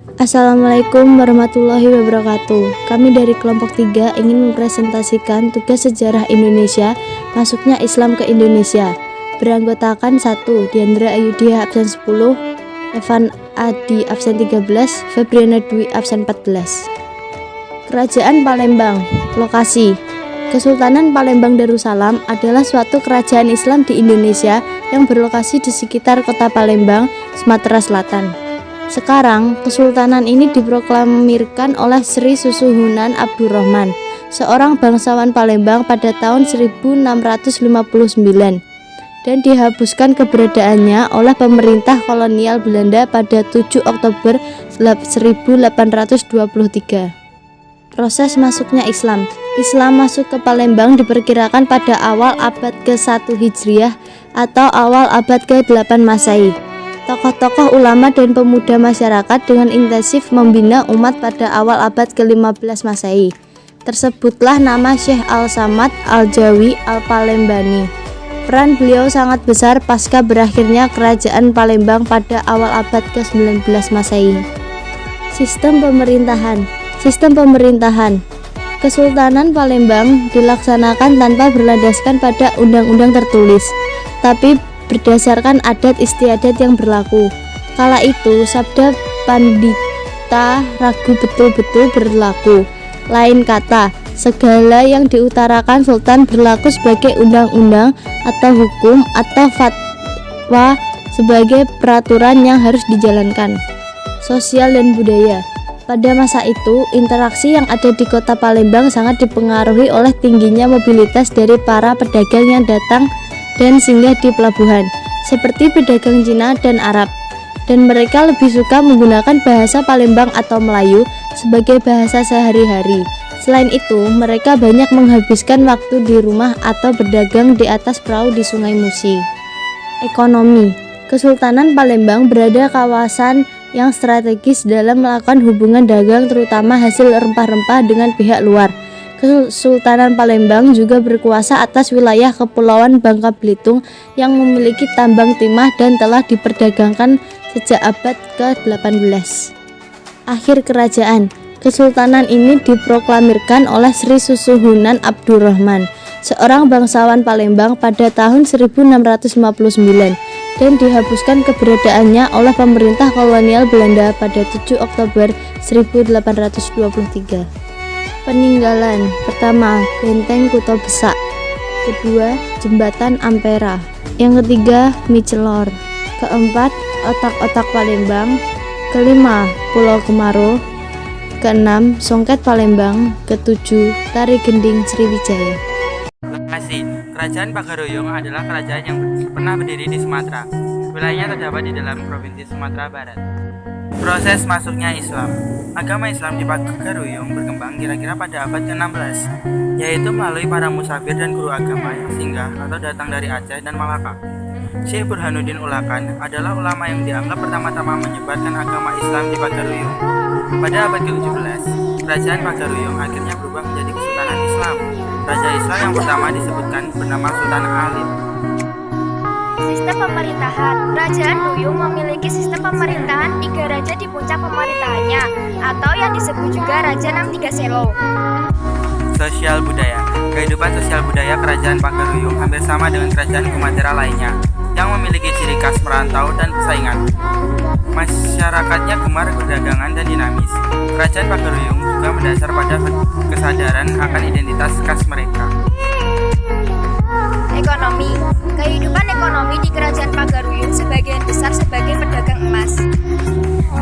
Assalamualaikum warahmatullahi wabarakatuh. Kami dari kelompok 3 ingin mempresentasikan tugas sejarah Indonesia, masuknya Islam ke Indonesia. Beranggotakan 1. Diandra Ayudhya absen 10, Evan Adi absen 13, Febriana Dwi absen 14. Kerajaan Palembang. Lokasi: Kesultanan Palembang Darussalam adalah suatu kerajaan Islam di Indonesia yang berlokasi di sekitar kota Palembang, Sumatera Selatan. Sekarang, kesultanan ini diproklamirkan oleh Sri Susuhunan Abdurrahman, seorang bangsawan Palembang pada tahun 1659, dan dihapuskan keberadaannya oleh pemerintah kolonial Belanda pada 7 Oktober 1823. Proses masuknya Islam. Islam masuk ke Palembang diperkirakan pada awal abad ke-1 Hijriah atau awal abad ke-8 Masehi. Tokoh-tokoh ulama dan pemuda masyarakat dengan intensif membina umat pada awal abad ke-15 Masehi. Tersebutlah nama Syekh Al-Samad Al-Jawi Al-Palembani. Peran beliau sangat besar pasca berakhirnya kerajaan Palembang pada awal abad ke-19 Masehi. Sistem pemerintahan. Kesultanan Palembang dilaksanakan tanpa berlandaskan pada undang-undang tertulis, tapi berdasarkan adat istiadat yang berlaku. Kala itu, sabda Pandita Ragu betul-betul berlaku. Lain kata, segala yang diutarakan Sultan berlaku sebagai undang-undang atau hukum atau fatwa sebagai peraturan yang harus dijalankan. Sosial dan budaya. Pada masa itu, interaksi yang ada di kota Palembang sangat dipengaruhi oleh tingginya mobilitas dari para pedagang yang datang dan singgah di pelabuhan, seperti pedagang Cina dan Arab, dan mereka lebih suka menggunakan bahasa Palembang atau Melayu sebagai bahasa sehari-hari. Selain itu, mereka banyak menghabiskan waktu di rumah atau berdagang di atas perahu di Sungai Musi. Ekonomi. Kesultanan Palembang berada kawasan yang strategis dalam melakukan hubungan dagang terutama hasil rempah-rempah dengan pihak luar. Kesultanan Palembang juga berkuasa atas wilayah Kepulauan Bangka Belitung yang memiliki tambang timah dan telah diperdagangkan sejak abad ke-18. Akhir kerajaan. Kesultanan ini diproklamirkan oleh Sri Susuhunan Abdurrahman, seorang bangsawan Palembang pada tahun 1659, dan dihapuskan keberadaannya oleh pemerintah kolonial Belanda pada 7 Oktober 1823. Peninggalan. Pertama, Benteng Kuto Besak. Kedua, Jembatan Ampera. Yang ketiga, Mie Celor. Keempat, Otak-otak Palembang. Kelima, Pulau Kemaro. Keenam, Songket Palembang. Ketujuh, Tari Gending Sriwijaya. Lokasi. Kerajaan Pagaroyong adalah kerajaan yang pernah berdiri di Sumatera. Wilayahnya terdapat di dalam Provinsi Sumatera Barat. Proses masuknya Islam. Agama Islam di Pagaroyong berkembang kira-kira pada abad ke-16, yaitu melalui para musafir dan guru agama yang singgah atau datang dari Aceh dan Malaka. Syekh Burhanuddin Ulakan adalah ulama yang dianggap pertama-tama menyebarkan agama Islam di Pagaroyong. Pada abad ke-17, kerajaan Pagaroyong akhirnya berubah menjadi Kesultanan Islam. Raja Islam yang pertama disebutkan bernama Sultan Alim. Sistem pemerintahan. Kerajaan Ruyung memiliki sistem pemerintahan 3 raja di puncak pemerintahannya, atau yang disebut juga Raja 63 Selo. Sosial budaya. Kehidupan sosial budaya kerajaan Pagaroyong hampir sama dengan kerajaan Sumatera lainnya, yang memiliki ciri khas merantau dan persaingan. Masyarakatnya gemar perdagangan dan dinamis. Kerajaan Pagaroyong juga mendasar pada kesadaran akan identitas khas mereka. Ekonomi. Kehidupan ekonomi di kerajaan Pagaroyong sebagian besar sebagai pedagang emas.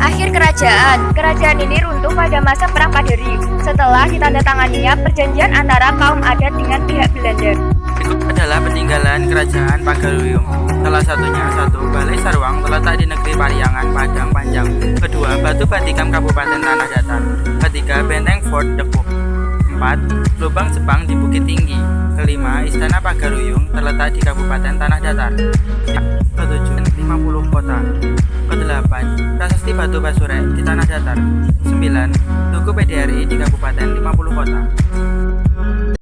Akhir kerajaan. Kerajaan ini runtuh pada masa Perang Paderi setelah ditandatanganinya perjanjian antara kaum adat dengan pihak Belanda. Berikut adalah peninggalan kerajaan Pagaroyong. Salah satunya: 1. Balai Sarwang terletak di negeri Pariangan, Padang Panjang. Kedua, Batu Batikam Kabupaten Tanah Datar. Ketiga, Benteng Fort Depok. 4. Lubang Jepang di Bukit Tinggi. Kelima, Istana Pagaroyong terletak di Kabupaten Tanah Datar. Ketujuh, 50 kota. Kedelapan, Prasasti Batu Basurek di Tanah Datar. 9. Tugu PDRI di Kabupaten 50 kota.